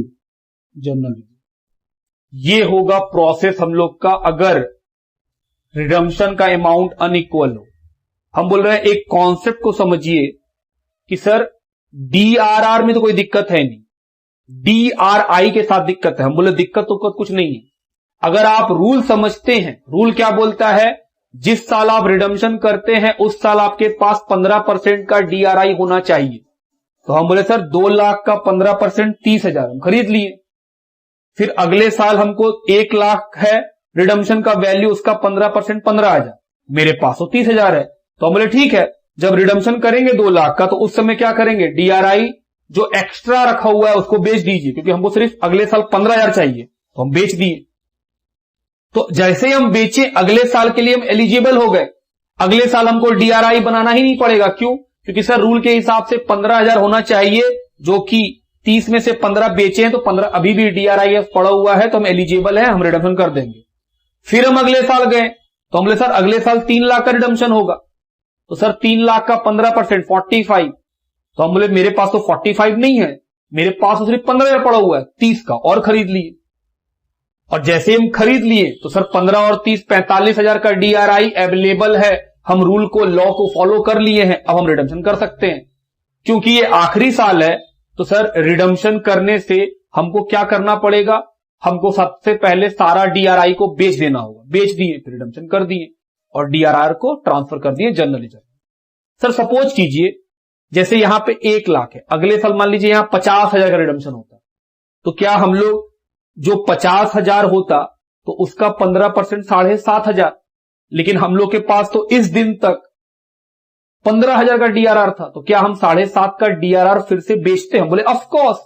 general reserve. ये होगा प्रोसेस हम लोग का अगर रिडम्पशन का अमाउंट अनइक्वल हो। हम बोल रहे हैं एक कॉन्सेप्ट को समझिए कि सर DRR में तो कोई दिक्कत है नहीं, DRI के साथ दिक्कत है। हम बोले दिक्कत तो कुछ नहीं है। अगर आप रूल समझते हैं, रूल क्या बोलता है, जिस साल आप रिडम्पशन करते हैं उस साल आपके पास 15% का DRI होना चाहिए। तो हम बोले सर 2 लाख का 15% 30,000 हम खरीद लिए। फिर अगले साल हमको 1 लाख है रिडम्पशन का वैल्यू, उसका 15% 15,000, मेरे पास तो 30,000 है। तो हम बोले ठीक है, जब रिडम्पशन करेंगे 2 लाख का तो उस समय क्या करेंगे, DRI जो एक्स्ट्रा रखा हुआ है उसको बेच दीजिए, क्योंकि हमको सिर्फ अगले साल 15,000 चाहिए, तो हम बेच दिए। तो जैसे ही हम बेचे अगले साल के लिए हम एलिजिबल हो गए, अगले साल हमको DRI बनाना ही नहीं पड़ेगा। क्यों? क्योंकि सर रूल के हिसाब से 15,000 होना चाहिए, जो कि 30 में से 15 बेचे हैं, तो 15 अभी भी DRIF पड़ा हुआ है, तो हम एलिजिबल है, हम रिडम्पशन कर देंगे। फिर हम अगले साल गए तो हम बोले सर अगले साल 3 लाख का रिडम्पशन होगा, तो सर 3 लाख का 15% 45, तो हम बोले मेरे पास तो 45 नहीं है, मेरे पास तो सिर्फ 15,000 पड़ा हुआ है, 30 का और खरीद लिए। और जैसे हम खरीद लिए तो सर 15 और 30 45,000 का DRI अवेलेबल है, हम रूल को, लॉ को फॉलो कर लिए हैं, अब हम रिडम्पशन कर सकते हैं। क्योंकि ये आखिरी साल है तो सर रिडम्पशन करने से हमको क्या करना पड़ेगा, हमको सबसे पहले सारा DRI को बेच देना होगा। बेच दिए, फिर रिडम्पशन कर दिए और DRR को ट्रांसफर कर दिए जनरल रिजर्व। सर सपोज कीजिए जैसे यहां पे 1 लाख है, अगले साल मान लीजिए यहां 50,000 का रिडम्पशन होता, तो क्या हम लोग जो 50,000 होता तो उसका 15% 7,500, लेकिन हम लोग के पास तो इस दिन तक 15,000 का DRR था, तो क्या हम 7,500 का DRR फिर से बेचते? हम बोले ऑफ कोर्स,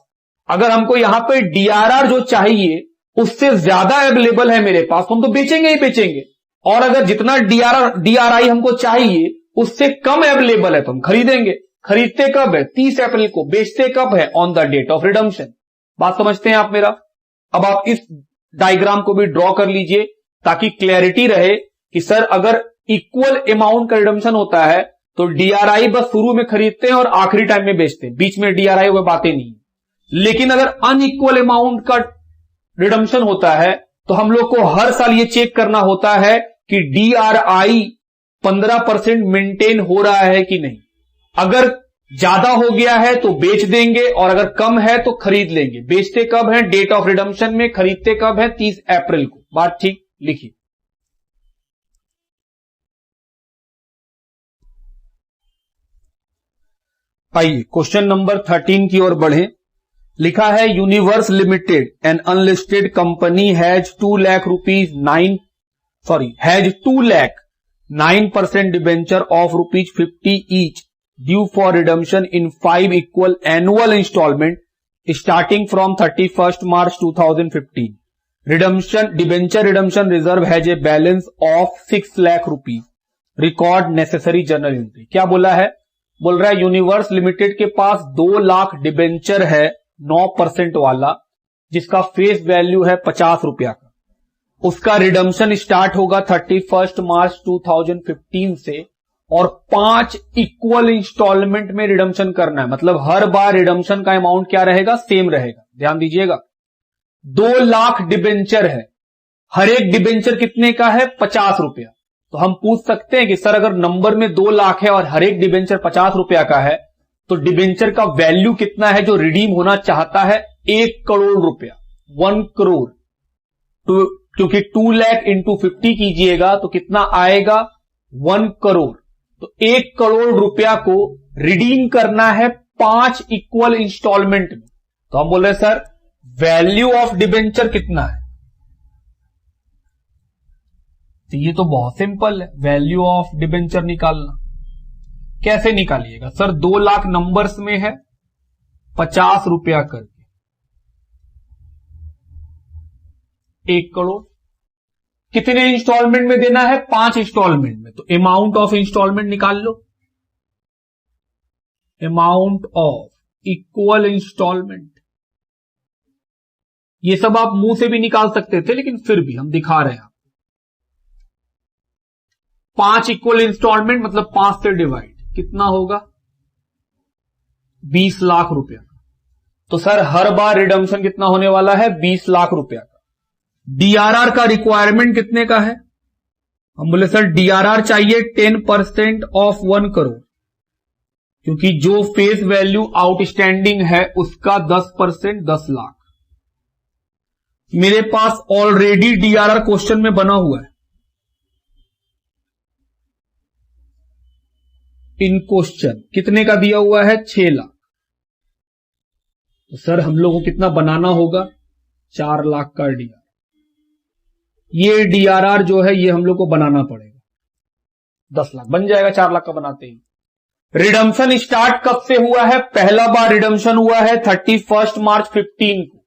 अगर हमको यहां पे DRR जो चाहिए उससे ज्यादा अवेलेबल है मेरे पास, तो हम तो बेचेंगे ही बेचेंगे। और अगर जितना DRI हमको चाहिए उससे कम अवेलेबल है तो हम खरीदेंगे। खरीदते कब है? 30 अप्रैल को। बेचते कब है? On the date of redemption. बात समझते हैं आप मेरा? अब आप इस डायग्राम को भी ड्रॉ कर लीजिए ताकि क्लैरिटी रहे कि सर अगर इक्वल अमाउंट का रिडम्पशन होता है तो DRI बस शुरू में खरीदते हैं और आखिरी टाइम में बेचते हैं, बीच में DRI वो बातें नहीं। लेकिन अगर अनइक्वल अमाउंट का रिडम्पशन होता है तो हम लोग को हर साल ये चेक करना होता है कि DRI 15% मेंटेन हो रहा है कि नहीं। अगर ज्यादा हो गया है तो बेच देंगे और अगर कम है तो खरीद लेंगे। बेचते कब है? डेट ऑफ रिडम्पशन में। खरीदते कब है? 30 अप्रैल को। बात ठीक लिखिए। आइए क्वेश्चन नंबर 13 की ओर बढ़ें। लिखा है Universe Limited an unlisted company has 2 lakh rupees 9% debenture of ₹50 each due for redemption in 5 equal annual instalment starting from 31 March 2015। Debenture redemption reserve has a balance of 6 lakh rupees. Record necessary journal entry. क्या बोला है? बोल रहा है Universe limited के पास 2 lakh debenture है 9% वाला, जिसका फेस वैल्यू है 50 रुपया का। उसका रिडम्पशन स्टार्ट होगा 31 मार्च 2015 से और 5 इक्वल इंस्टॉलमेंट में रिडम्पशन करना है। मतलब हर बार रिडम्पशन का अमाउंट क्या रहेगा? सेम रहेगा। ध्यान दीजिएगा, 2 लाख डिबेंचर है, हर एक डिबेंचर कितने का है? 50 रुपया। तो हम पूछ सकते हैं कि सर अगर नंबर में 2 लाख है और हर एक डिबेंचर 50 रुपया का है तो डिबेंचर का वैल्यू कितना है जो रिडीम होना चाहता है? 1 करोड़ रुपया, 1 करोड़। तो क्योंकि 2 लाख इंटू 50 कीजिएगा तो कितना आएगा? 1 करोड़। तो 1 करोड़ रुपया को रिडीम करना है 5 इक्वल इंस्टॉलमेंट में। तो हम बोल रहे हैं सर वैल्यू ऑफ डिबेंचर कितना है? तो ये तो बहुत सिंपल है, वैल्यू ऑफ डिबेंचर निकालना। कैसे निकालिएगा? सर 2 लाख नंबर्स में है, 50 रुपया करके 1 करोड़। कितने इंस्टॉलमेंट में देना है? 5 इंस्टॉलमेंट में। तो अमाउंट ऑफ इंस्टॉलमेंट निकाल लो, अमाउंट ऑफ इक्वल इंस्टॉलमेंट। ये सब आप मुंह से भी निकाल सकते थे, लेकिन फिर भी हम दिखा रहे हैं। 5 इक्वल इंस्टॉलमेंट मतलब 5 से डिवाइड, कितना होगा? 20 लाख रुपया। तो सर हर बार रिडम्पशन कितना होने वाला है? 20 लाख रुपया का। DRR का रिक्वायरमेंट कितने का है? हम बोले सर DRR चाहिए 10% ऑफ 1 करोड़। क्योंकि जो फेस वैल्यू आउटस्टैंडिंग है उसका 10% 10 लाख। मेरे पास ऑलरेडी डीआरआर क्वेश्चन में बना हुआ है। इन क्वेश्चन कितने का दिया हुआ है? 6 लाख। तो सर हम लोगों को कितना बनाना होगा? 4 लाख का डीआरआर। ये डीआरआर जो है ये हम लोग को बनाना पड़ेगा। 10 लाख बन जाएगा 4 लाख का बनाते ही। रिडम्पशन स्टार्ट कब से हुआ है? पहला बार रिडम्पशन हुआ है 31 मार्च 15 को।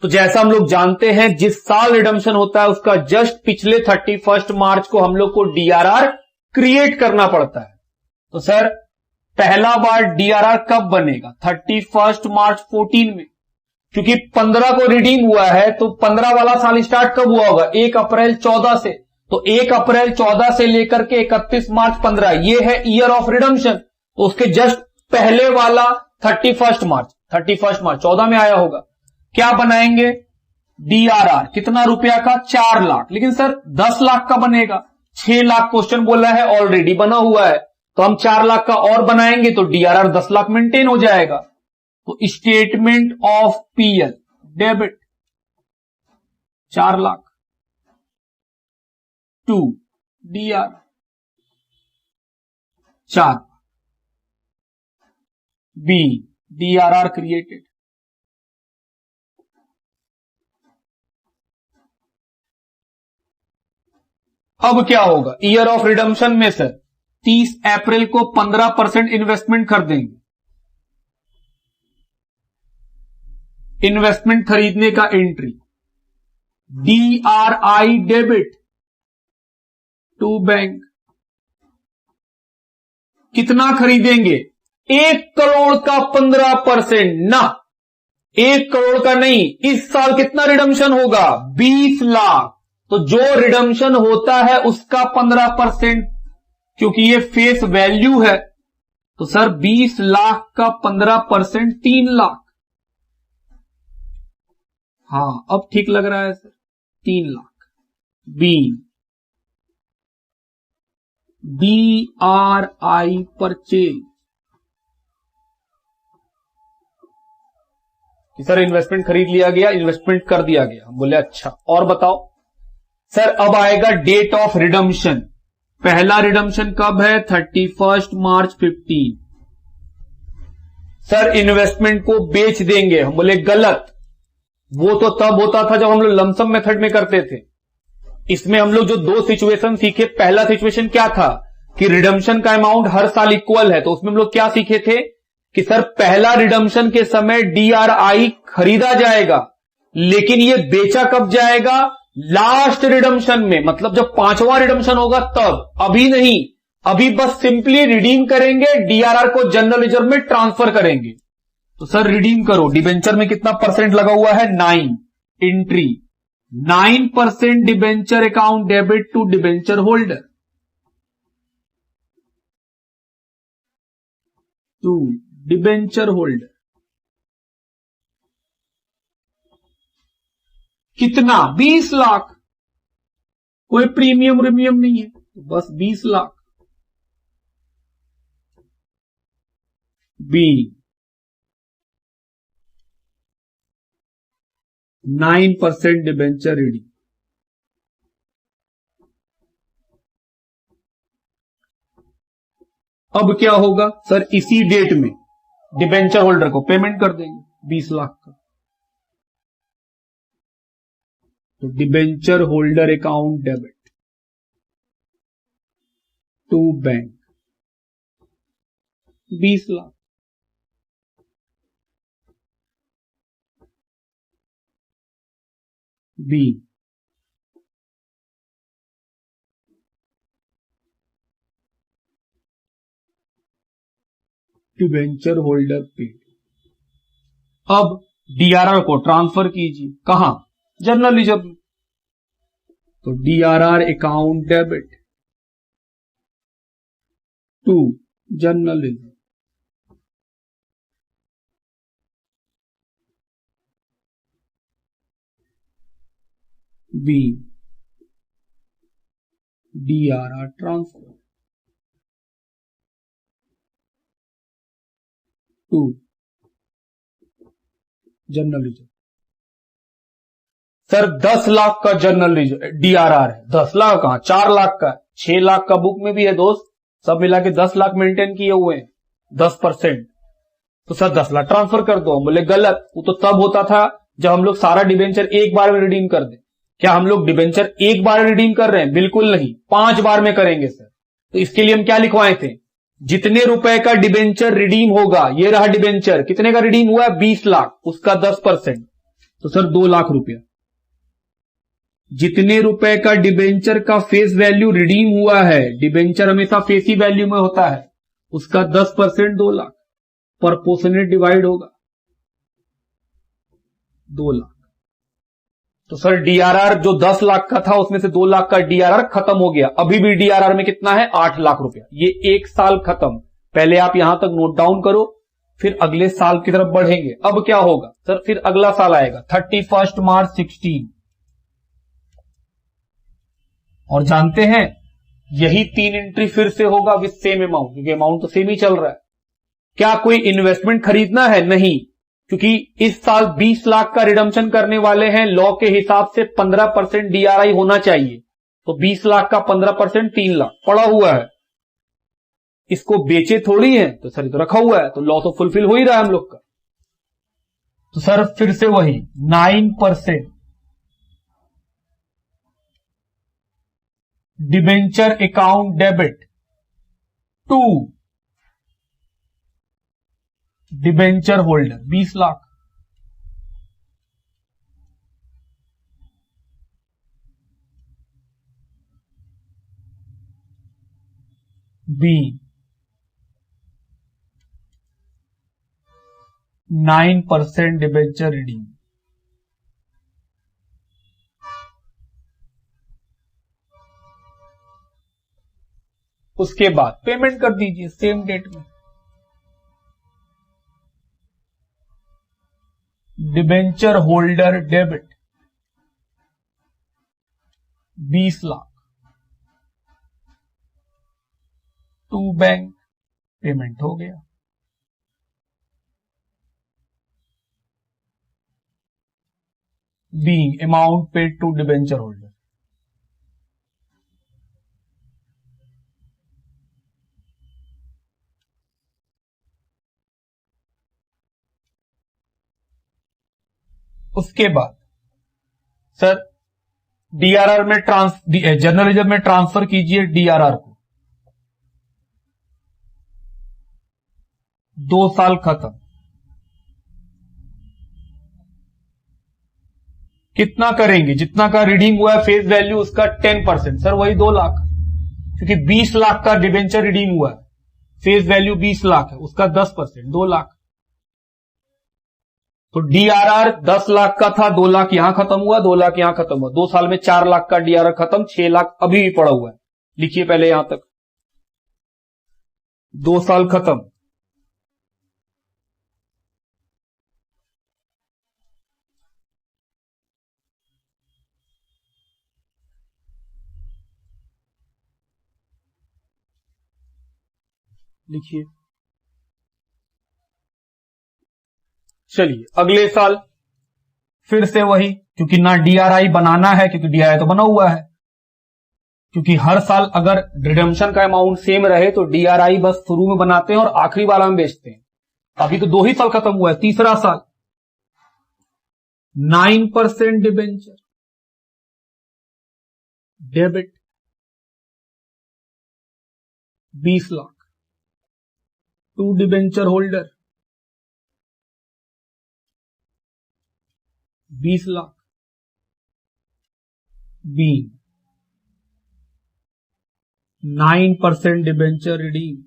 तो जैसा हम लोग जानते हैं जिस साल रिडम्पशन होता है उसका जस्ट पिछले 31 मार्च को हम लोग को डीआरआर क्रिएट करना पड़ता है। तो सर पहला बार डीआरआर कब बनेगा? 31 मार्च 14 में। क्योंकि 15 को रिडीम हुआ है तो 15 वाला साल स्टार्ट कब हुआ होगा? 1 अप्रैल 14 से। तो 1 अप्रैल 14 से लेकर के 31 मार्च 15 ये है ईयर ऑफ रिडम्पशन। तो उसके जस्ट पहले वाला 31 मार्च 14 में आया होगा। क्या बनाएंगे? डीआरआर कितना रुपया का? 4 लाख। लेकिन सर 10 लाख का बनेगा। 6 लाख क्वेश्चन बोला है ऑलरेडी बना हुआ है, तो हम 4 लाख का और बनाएंगे तो डीआरआर 10 लाख मेंटेन हो जाएगा। तो statement of PL debit 4 lakh to DR 4 B DRR created. अब क्या होगा? ईयर ऑफ रिडम्पशन में सर 30 अप्रैल को 15% इन्वेस्टमेंट कर देंगे। इन्वेस्टमेंट खरीदने का entry DRI debit to bank. कितना खरीदेंगे? 1 करोड़ का 15%। ना 1 करोड़ का नहीं, इस साल कितना रिडम्पशन होगा? 20 लाख। तो जो रिडम्पशन होता है उसका 15%, क्योंकि ये फेस वैल्यू है तो सर 20 लाख का 15% 3 लाख। हां अब ठीक लग रहा है sir. 3 lakh. B DRI purchase. Sir investment खरीद लिया गया, इन्वेस्टमेंट कर दिया गया। हम बोले अच्छा और बताओ। सर अब आएगा डेट ऑफ रिडम्पशन। पहला रिडम्पशन कब है? 31 मार्च 15। सर इन्वेस्टमेंट को बेच देंगे। हम बोले गलत। वो तो तब होता था जब हम लोग लमसम मेथड में करते थे। इसमें हम लोग जो 2 सिचुएशन सीखे, पहला सिचुएशन क्या था कि रिडम्पशन का अमाउंट हर साल इक्वल है। तो उसमें हम लोग क्या सीखे थे कि सर पहला रिडम्पशन के समय डीआरआई खरीदा जाएगा, लेकिन ये बेचा कब जाएगा? लास्ट रिडम्पशन में, मतलब जब 5वां रिडम्पशन होगा तब। अभी नहीं, अभी बस सिंपली रिडीम करेंगे, डीआरआर को जनरल रिजर्व में ट्रांसफर करेंगे। तो सर रिडीम करो। डिबेंचर में कितना परसेंट लगा हुआ है? 9। Entry 9% debenture account debit to debenture holder to debenture holder. कितना? 20 लाख। कोई प्रीमियम रिमियम नहीं है, तो बस 20 लाख। Be 9% debenture redeem. अब क्या होगा? सर इसी डेट में डिबेंचर होल्डर को पेमेंट कर देंगे 20 लाख का। तो debenture holder account debit to bank 20 lakh. Be debenture holder paid. अब डीआरआर को ट्रांसफर कीजिए। कहां? जनरल रिजर्व में। तो DRR account debit to general reserve. Be DRR transfer to general reserve. Sir 10 lakh का जनरल रिजर्व डीआरआर है। 10 लाख कहां, 4 लाख का, 6 लाख का बुक में भी है दोस्त, सब मिला के 10 लाख मेंटेन किए हुए हैं, 10%। तो सर 10 लाख ट्रांसफर कर दो। हम बोले गलत, वो तो तब होता था जब हम लोग सारा डिबेंचर एक बार में रिडीम कर दें। क्या हम लोग डिबेंचर एक बार रिडीम कर रहे हैं? बिल्कुल नहीं, 5 बार में करेंगे सर। तो इसके लिए हम क्या लिखवाए थे, जितने रुपए का डिबेंचर रिडीम होगा, ये रहा डिबेंचर, कितने का रिडीम हुआ, 20 लाख, उसका 10%, तो सर 2 लाख रुपया। जितने रुपए का डिबेंचर का फेस वैल्यू रिडीम हुआ है, डिबेंचर हमेशा फेस ही वैल्यू में होता है, उसका 10% 2 लाख, प्रपोर्शनेट डिवाइड होगा 2 लाख। तो सर डीआरआर जो 10 लाख का था उसमें से 2 लाख का डीआरआर खत्म हो गया। अभी भी डीआरआर में कितना है, 8 लाख रुपया। ये एक साल खत्म। पहले आप यहां तक नोट डाउन करो, फिर अगले साल की तरफ बढ़ेंगे। अब क्या होगा सर, फिर अगला साल आएगा 31 मार्च 16, और जानते हैं यही 3 एंट्री फिर से होगा विद सेम अमाउंट, क्योंकि अमाउंट तो सेम ही चल रहा है। क्या कोई इन्वेस्टमेंट खरीदना है? नहीं, क्योंकि इस साल 20 लाख का रिडम्पशन करने वाले हैं। लॉ के हिसाब से 15% डीआरआई होना चाहिए, तो 20 लाख का 15% 3 लाख पड़ा हुआ है। इसको बेचे थोड़ी है, तो सर ये तो रखा हुआ है, तो लॉ तो फुलफिल हो ही रहा है हम लोग का। तो सर फिर से वही 9% debenture account debit to debenture holder 20 lakh, be 9% debenture redeem. उसके बाद पेमेंट कर दीजिए सेम डेट में। Debenture holder debit 20 lakh to bank, payment हो गया। Being amount paid to debenture holder. उसके बाद सर डीआरआर में जनरल रिजर्व में ट्रांसफर कीजिए डीआरआर को। 2 साल खत्म। कितना करेंगे, जितना का रिडीम हुआ है फेस वैल्यू उसका 10%, सर वही 2 लाख, क्योंकि 20 लाख का डिबेंचर रिडीम हुआ है, फेस वैल्यू 20 लाख है, उसका 10% 2 लाख। तो डीआरआर 10 लाख का था, 2 लाख यहां खत्म हुआ, 2 लाख यहां खत्म हुआ। 2 साल में 4 लाख का डीआरआर खत्म, 6 लाख अभी भी पड़ा हुआ है। लिखिए पहले यहां तक, 2 साल खत्म, लिखिए। चलिए अगले साल फिर से वही, क्योंकि ना डीआरआई बनाना है, क्योंकि डीआरआई तो बना हुआ है। क्योंकि हर साल अगर रिडम्पशन का अमाउंट सेम रहे तो डीआरआई बस शुरू में बनाते हैं और आखिरी वाला में बेचते हैं। अभी तो 2 ही साल खत्म हुआ है, तीसरा साल 9% debenture debit 20 lakh to debenture holder 20 lakh, be 9% debenture redeem.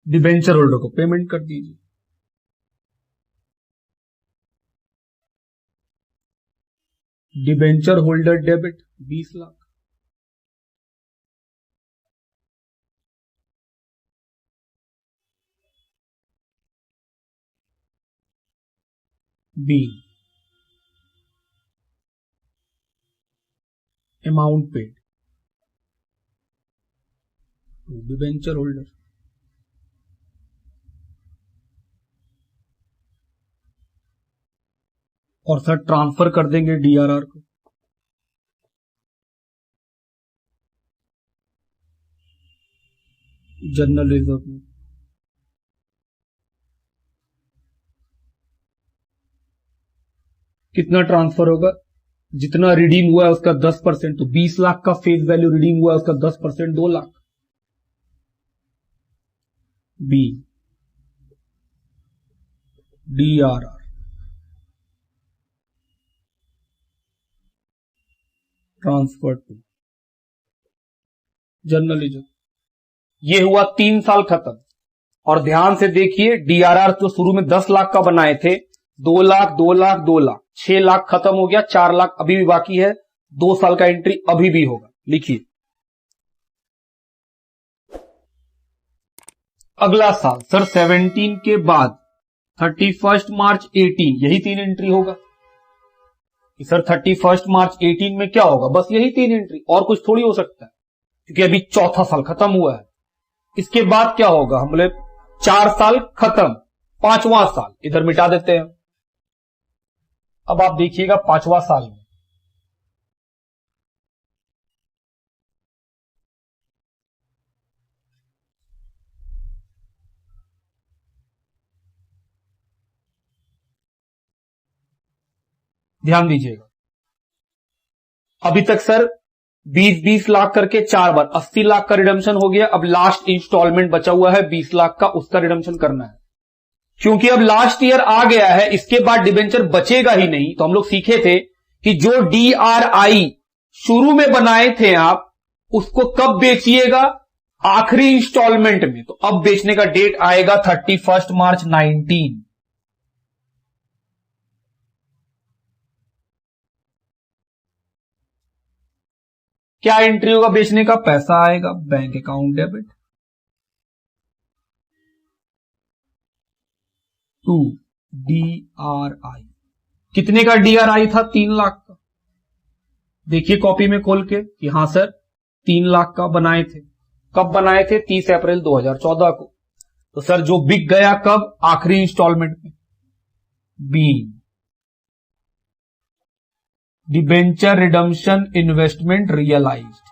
Debenture holder को पेमेंट कर दीजिए। Debenture holder debit 20 lakh, be amount paid to debenture holder. और सर ट्रांसफर कर देंगे डीआरआर को। जनरल रिजर्व में कितना ट्रांसफर होगा, जितना रिडीम हुआ है उसका 10%, तो 20 लाख का फेस वैल्यू रिडीम हुआ है उसका 10% 2 lakh. Be DRR transfer to general reserve. ये हुआ 3 साल खत्म। और ध्यान से देखिए डीआरआर जो शुरू में 10 लाख का बनाए थे, 2 लाख 2 लाख 2 लाख, 6 लाख खत्म हो गया, 4 लाख अभी भी बाकी है, 2 साल का एंट्री अभी भी होगा। लिखिए अगला साल सर 17 के बाद 31 मार्च 18, यही 3 एंट्री होगा कि सर 31 मार्च 18 में क्या होगा, बस यही 3 एंट्री, और कुछ थोड़ी हो सकता है क्योंकि अभी चौथा साल खत्म हुआ है। इसके बाद क्या होगा, हम बोले 4 साल खत्म, 5वां साल इधर मिटा देते हैं। अब आप देखिएगा 5वां साल में ध्यान दीजिएगा, अभी तक सर 20-20 लाख करके 4 बार 80 लाख का रिडम्पशन हो गया। अब लास्ट इंस्टॉलमेंट बचा हुआ है 20 लाख का, उसका रिडम्पशन करना है। क्योंकि अब लास्ट ईयर आ गया है, इसके बाद डिबेंचर बचेगा ही नहीं, तो हम लोग सीखे थे कि जो डीआरआई शुरू में बनाए थे आप, उसको कब बेचिएगा, आखिरी इंस्टॉलमेंट में। तो अब बेचने का डेट आएगा 31 मार्च 19। क्या एंट्री होगा बेचने का, पैसा आएगा bank account debit to DRI. कितने का डीआरआई था, 3 लाख का। देखिए कॉपी में खोल के कि हां सर 3 लाख का बनाए थे। कब बनाए थे, 30 अप्रैल 2014 को। तो सर जो बिक गया कब, आखिरी इंस्टॉलमेंट में। Be debenture redemption investment realised.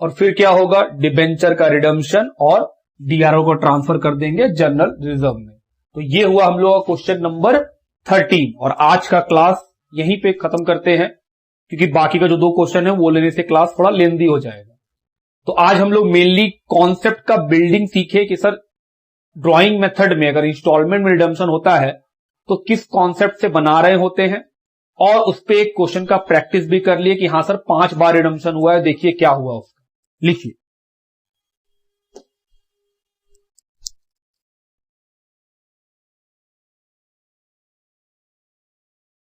और फिर क्या होगा, डिबेंचर का रिडम्पशन और डीआरओ को ट्रांसफर कर देंगे जनरल रिजर्व में। तो ये हुआ हम लोग का क्वेश्चन नंबर 13। और आज का क्लास यहीं पे खत्म करते हैं क्योंकि बाकी का जो 2 क्वेश्चन है वो लेने से क्लास थोड़ा लेंदी हो जाएगा। तो आज हम लोग मेनली कॉन्सेप्ट का बिल्डिंग सीखे कि सर ड्राइंग मेथड में अगर इंस्टॉलमेंट में रिडम्पशन होता है तो किस कॉन्सेप्ट से बना रहे होते हैं, और उस पे एक क्वेश्चन का प्रैक्टिस भी कर लिए कि हां सर 5 बार रिडम्पशन हुआ है, देखिए क्या हुआ उसका। लिखिए